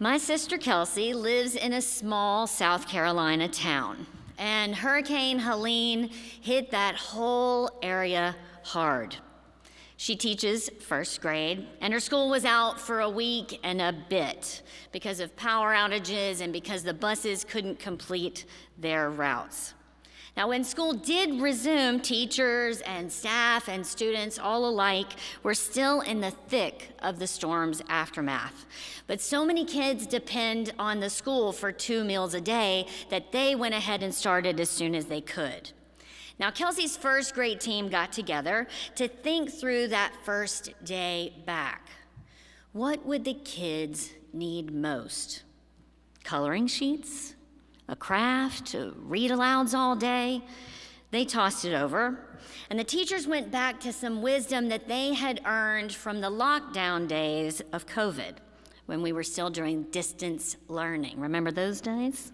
My sister Kelsey lives in a small South Carolina town, and Hurricane Helene hit that whole area hard. She teaches first grade, and her school was out for a week and a bit because of power outages and because the buses couldn't complete their routes. Now, when school did resume, teachers and staff and students all alike were still in the thick of the storm's aftermath. But so many kids depend on the school for 2 meals a day that they went ahead and started as soon as they could. Now, Kelsey's first grade team got together to think through that first day back. What would the kids need most? Coloring sheets? A craft? Read alouds all day? They tossed it over, and the teachers went back to some wisdom that they had earned from the lockdown days of COVID, when we were still doing distance learning. Remember those days?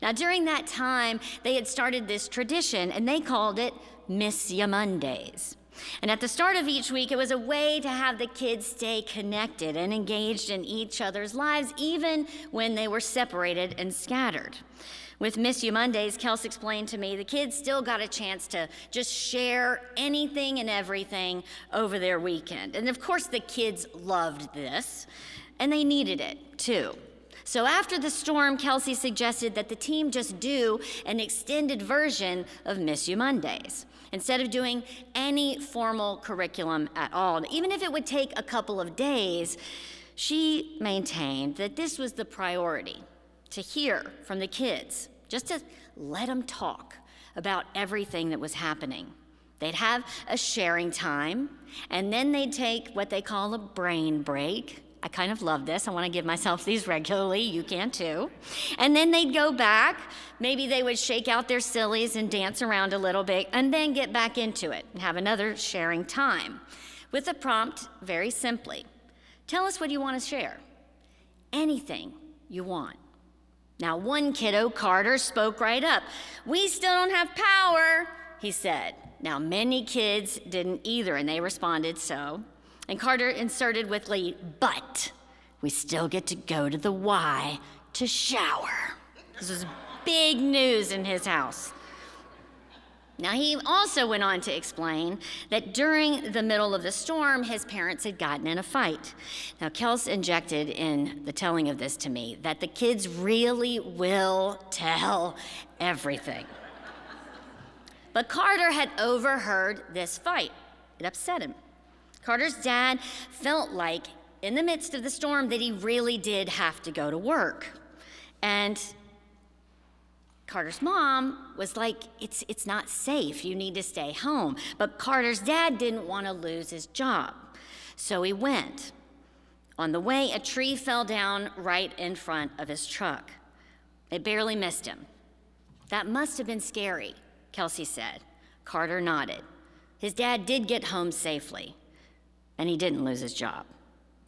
Now, during that time, they had started this tradition, and they called it Miss Ya Mondays. And at the start of each week, it was a way to have the kids stay connected and engaged in each other's lives, even when they were separated and scattered. With Miss Ya Mondays, Kels explained to me, the kids still got a chance to just share anything and everything over their weekend. And of course, the kids loved this, and they needed it too. So after the storm, Kelsey suggested that the team just do an extended version of Miss Ya Mondays, instead of doing any formal curriculum at all. Even if it would take a couple of days, she maintained that this was the priority, to hear from the kids, just to let them talk about everything that was happening. They'd have a sharing time, and then they'd take what they call a brain break. I kind of love this. I want to give myself these regularly. You can too. And then they'd go back. Maybe they would shake out their sillies and dance around a little bit and then get back into it and have another sharing time with a prompt, very simply. Tell us what you want to share. Anything you want. Now, one kiddo, Carter, spoke right up. We still don't have power, he said. Now, many kids didn't either, and they responded so. And Carter inserted with Lee, but we still get to go to the Y to shower. This was big news in his house. Now, he also went on to explain that during the middle of the storm, his parents had gotten in a fight. Now, Kels injected in the telling of this to me that the kids really will tell everything. But Carter had overheard this fight. It upset him. Carter's dad felt like, in the midst of the storm, that he really did have to go to work. And Carter's mom was like, it's not safe. You need to stay home. But Carter's dad didn't want to lose his job. So he went. On the way, a tree fell down right in front of his truck. It barely missed him. That must have been scary, Kelsey said. Carter nodded. His dad did get home safely, and he didn't lose his job.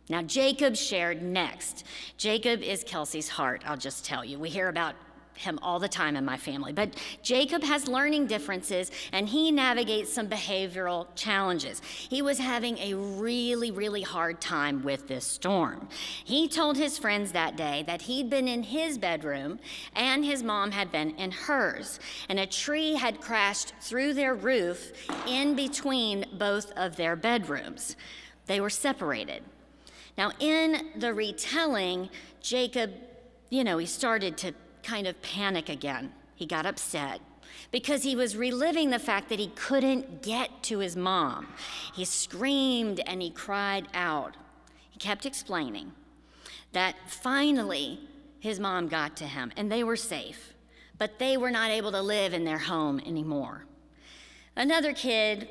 Now, Jacob shared next. Jacob is Kelsey's heart, I'll just tell you. We hear about him all the time in my family. But Jacob has learning differences, and he navigates some behavioral challenges. He was having a really, really hard time with this storm. He told his friends that day that he'd been in his bedroom, and his mom had been in hers, and a tree had crashed through their roof in between both of their bedrooms. They were separated. Now, in the retelling, Jacob, he started to kind of panic again. He got upset because he was reliving the fact that he couldn't get to his mom. He screamed and he cried out. He kept explaining that finally his mom got to him and they were safe, but they were not able to live in their home anymore. Another kid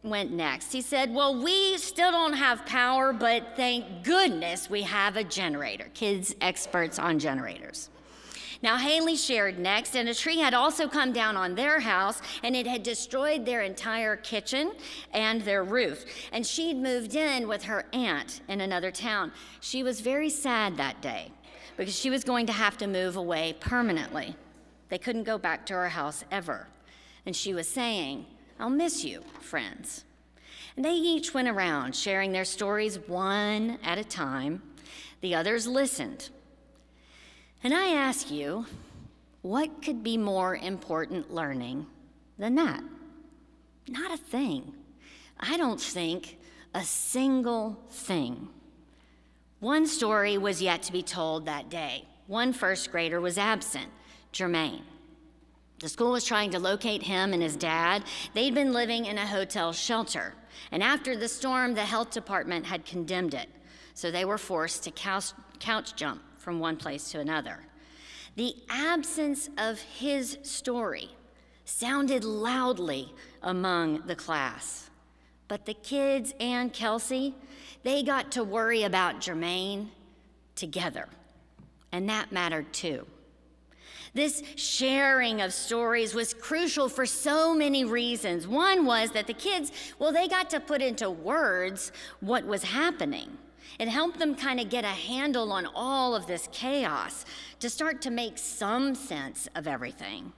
went next. He said, well, we still don't have power, but thank goodness we have a generator. Kids experts on generators. Now, Haley shared next, and a tree had also come down on their house, and it had destroyed their entire kitchen and their roof. And she'd moved in with her aunt in another town. She was very sad that day because she was going to have to move away permanently. They couldn't go back to her house ever. And she was saying, I'll miss you, friends. And they each went around sharing their stories one at a time. The others listened, And I ask you, what could be more important learning than that? Not a thing. I don't think a single thing. One story was yet to be told that day. One first grader was absent, Jermaine. The school was trying to locate him and his dad. They'd been living in a hotel shelter, and after the storm, the health department had condemned it, so they were forced to couch jump from one place to another. The absence of his story sounded loudly among the class, but the kids and Kelsey, they got to worry about Jermaine together, and that mattered too. This sharing of stories was crucial for so many reasons. One was that the kids, they got to put into words what was happening. It helped them kind of get a handle on all of this chaos, to start to make some sense of everything.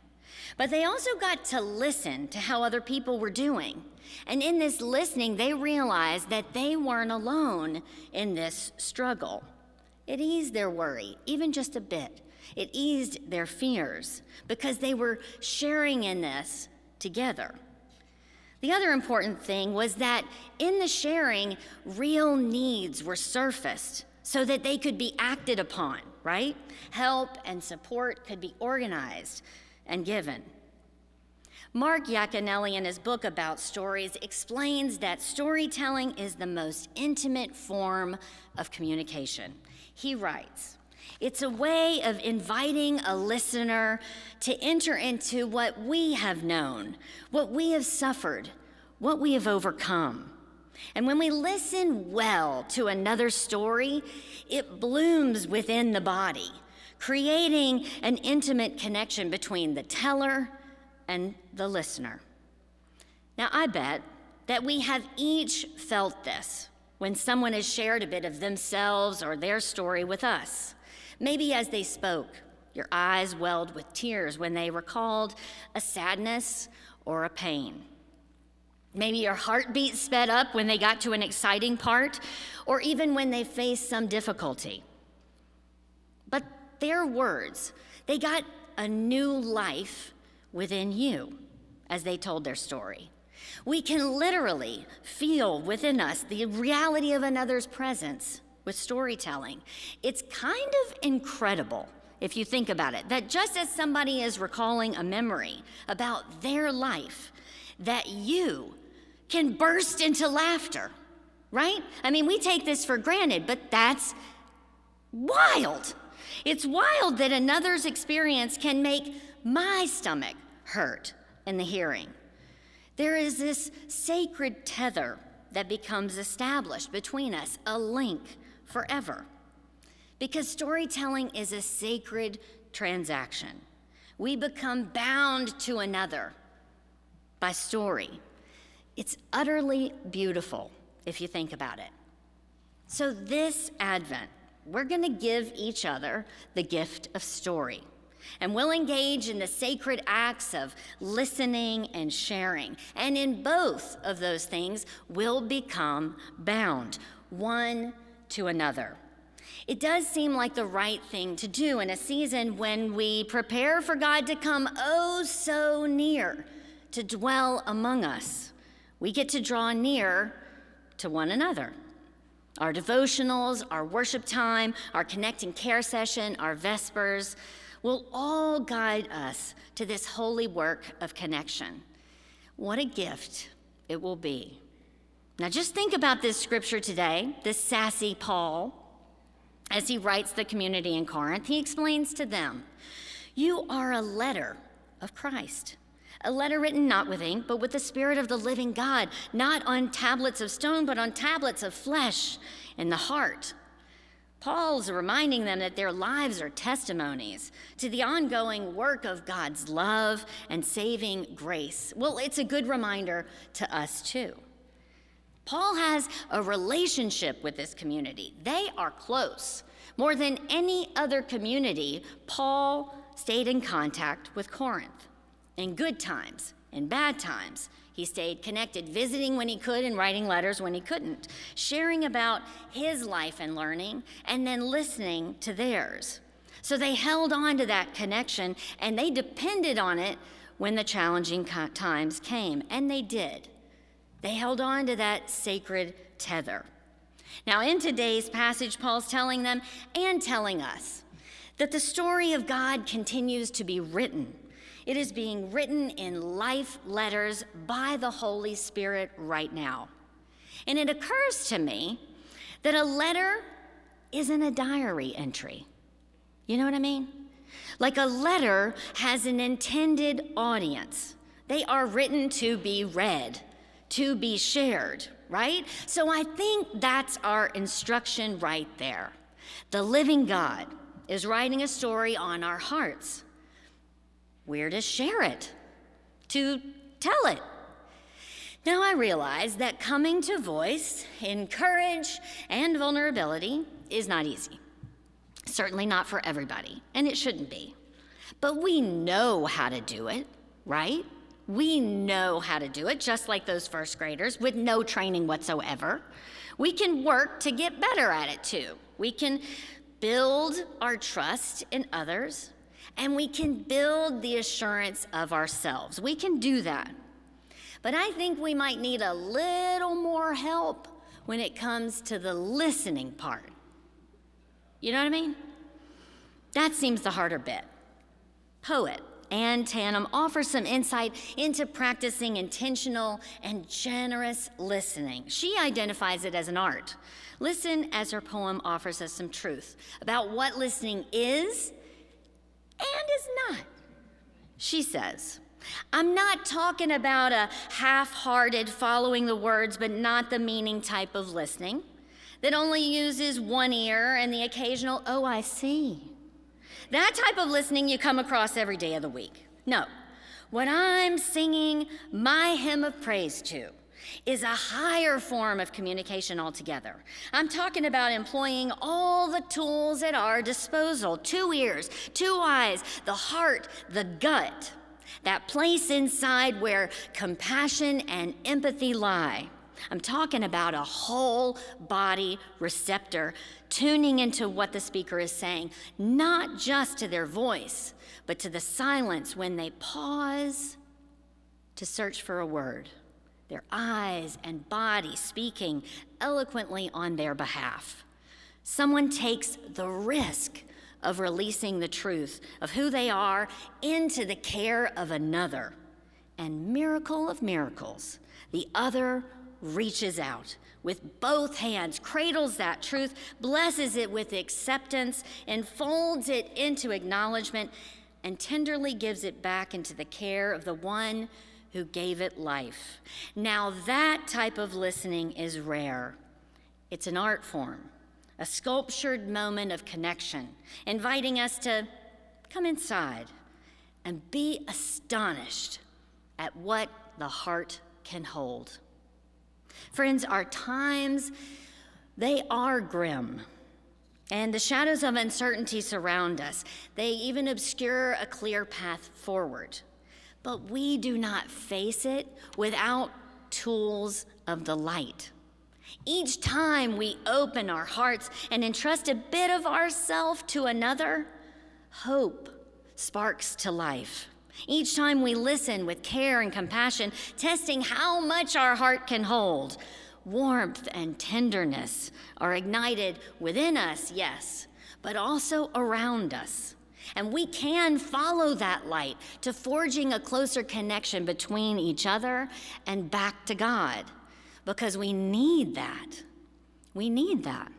But they also got to listen to how other people were doing. And in this listening, they realized that they weren't alone in this struggle. It eased their worry, even just a bit. It eased their fears because they were sharing in this together. The other important thing was that in the sharing, real needs were surfaced so that they could be acted upon, right? Help and support could be organized and given. Mark Yaconelli, in his book about stories, explains that storytelling is the most intimate form of communication. He writes, "It's a way of inviting a listener to enter into what we have known, what we have suffered, what we have overcome. And when we listen well to another story, it blooms within the body, creating an intimate connection between the teller and the listener." Now, I bet that we have each felt this when someone has shared a bit of themselves or their story with us. Maybe as they spoke, your eyes welled with tears when they recalled a sadness or a pain. Maybe your heartbeat sped up when they got to an exciting part, or even when they faced some difficulty. But their words, they got a new life within you as they told their story. We can literally feel within us the reality of another's presence with storytelling. It's kind of incredible, if you think about it, that just as somebody is recalling a memory about their life, that you can burst into laughter, right? I mean, we take this for granted, but that's wild. It's wild that another's experience can make my stomach hurt in the hearing. There is this sacred tether that becomes established between us, a link forever. Because storytelling is a sacred transaction. We become bound to another by story. It's utterly beautiful if you think about it. So this Advent, we're going to give each other the gift of story. And we'll engage in the sacred acts of listening and sharing. And in both of those things, we'll become bound one to another. It does seem like the right thing to do in a season when we prepare for God to come oh so near to dwell among us. We get to draw near to one another. Our devotionals, our worship time, our connecting care session, our Vespers will all guide us to this holy work of connection. What a gift it will be. Now just think about this scripture today, this sassy Paul, as he writes the community in Corinth. He explains to them, you are a letter of Christ. A letter written not with ink, but with the Spirit of the living God, not on tablets of stone, but on tablets of flesh in the heart. Paul's reminding them that their lives are testimonies to the ongoing work of God's love and saving grace. Well, it's a good reminder to us too. Paul has a relationship with this community. They are close. More than any other community, Paul stayed in contact with Corinth. In good times, in bad times, he stayed connected, visiting when he could and writing letters when he couldn't, sharing about his life and learning, and then listening to theirs. So they held on to that connection and they depended on it when the challenging times came, and they did. They held on to that sacred tether. Now, in today's passage, Paul's telling them and telling us that the story of God continues to be written. It is being written in life letters by the Holy Spirit right now. And it occurs to me that a letter isn't a diary entry. You know what I mean? Like a letter has an intended audience. They are written to be read, to be shared, right? So I think that's our instruction right there. The living God is writing a story on our hearts. We're to share it, to tell it. Now I realize that coming to voice in courage and vulnerability is not easy. Certainly not for everybody, and it shouldn't be. But we know how to do it, right? We know how to do it, just like those first graders with no training whatsoever. We can work to get better at it too. We can build our trust in others, and we can build the assurance of ourselves. We can do that. But I think we might need a little more help when it comes to the listening part. You know what I mean? That seems the harder bit. Poet Anne Tannum offers some insight into practicing intentional and generous listening. She identifies it as an art. Listen as her poem offers us some truth about what listening is and is not. She says, I'm not talking about a half-hearted following the words but not the meaning type of listening that only uses one ear and the occasional, oh, I see. That type of listening you come across every day of the week. No, what I'm singing my hymn of praise to is a higher form of communication altogether. I'm talking about employing all the tools at our disposal, 2 ears, 2 eyes, the heart, the gut, that place inside where compassion and empathy lie. I'm talking about a whole body receptor tuning into what the speaker is saying, not just to their voice, but to the silence when they pause to search for a word, their eyes and body speaking eloquently on their behalf. Someone takes the risk of releasing the truth of who they are into the care of another. And miracle of miracles, the other reaches out with both hands, cradles that truth, blesses it with acceptance, and folds it into acknowledgement, and tenderly gives it back into the care of the one who gave it life. Now that type of listening is rare. It's an art form, a sculptured moment of connection, inviting us to come inside and be astonished at what the heart can hold. Friends, our times, they are grim, and the shadows of uncertainty surround us. They even obscure a clear path forward. But we do not face it without tools of the light. Each time we open our hearts and entrust a bit of ourself to another, hope sparks to life. Each time we listen with care and compassion, testing how much our heart can hold, warmth and tenderness are ignited within us, yes, but also around us. And we can follow that light to forging a closer connection between each other and back to God, because we need that. We need that.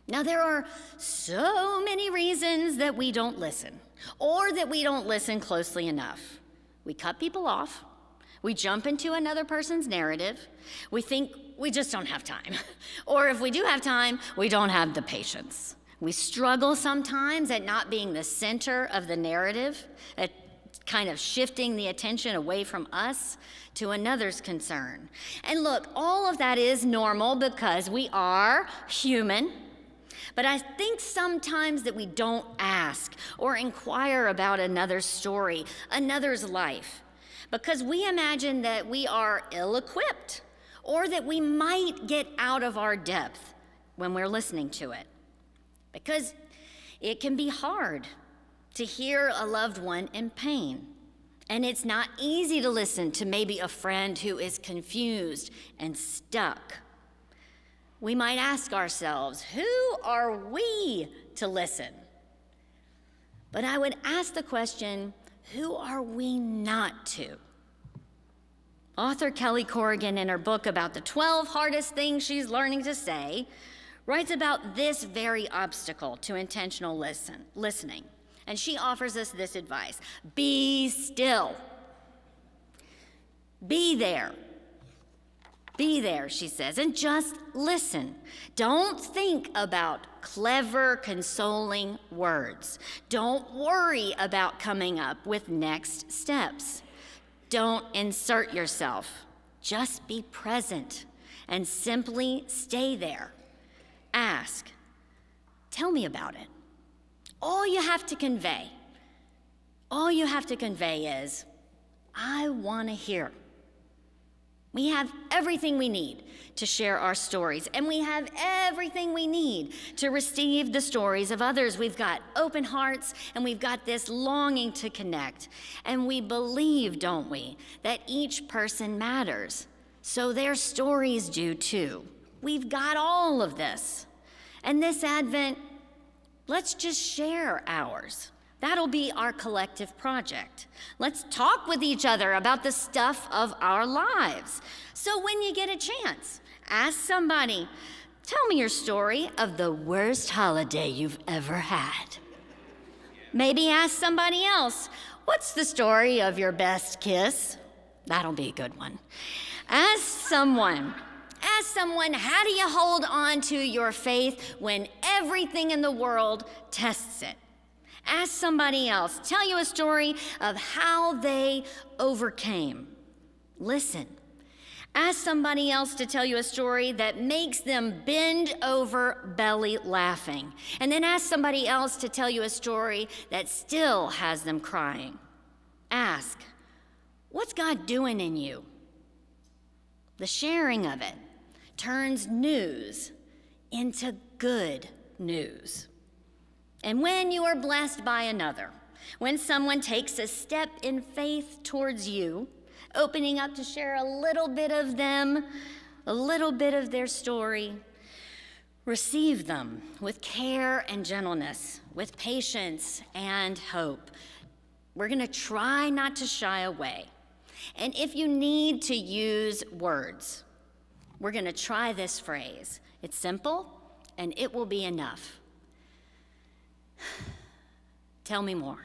Now, there are so many reasons that we don't listen, or that we don't listen closely enough. We cut people off. We jump into another person's narrative. We think we just don't have time. Or if we do have time, we don't have the patience. We struggle sometimes at not being the center of the narrative, at kind of shifting the attention away from us to another's concern. And look, all of that is normal because we are human. But I think sometimes that we don't ask or inquire about another's story, another's life, because we imagine that we are ill-equipped or that we might get out of our depth when we're listening to it. Because It can be hard to hear a loved one in pain. And it's not easy to listen to maybe a friend who is confused and stuck. We might ask ourselves, who are we to listen? But I would ask the question, who are we not to? Author Kelly Corrigan, in her book about the 12 hardest things she's learning to say, writes about this very obstacle to intentional listening. And she offers us this advice: be still. Be there. Be there, she says, and just listen. Don't think about clever, consoling words. Don't worry about coming up with next steps. Don't insert yourself. Just be present and simply stay there. Ask, tell me about it. All you have to convey is, I want to hear. We have everything we need to share our stories, and we have everything we need to receive the stories of others. We've got open hearts, and we've got this longing to connect. And we believe, don't we, that each person matters, so their stories do too. We've got all of this. And this Advent, let's just share ours. That'll be our collective project. Let's talk with each other about the stuff of our lives. So when you get a chance, ask somebody, tell me your story of the worst holiday you've ever had. Maybe ask somebody else, what's the story of your best kiss? That'll be a good one. Ask someone, how do you hold on to your faith when everything in the world tests it? Ask somebody else, tell you a story of how they overcame. Listen. Ask somebody else to tell you a story that makes them bend over belly laughing. And then ask somebody else to tell you a story that still has them crying. Ask, what's God doing in you? The sharing of it turns news into good news. And when you are blessed by another, when someone takes a step in faith towards you, opening up to share a little bit of them, a little bit of their story, receive them with care and gentleness, with patience and hope. We're going to try not to shy away. And if you need to use words, we're going to try this phrase. It's simple, and it will be enough. Tell me more.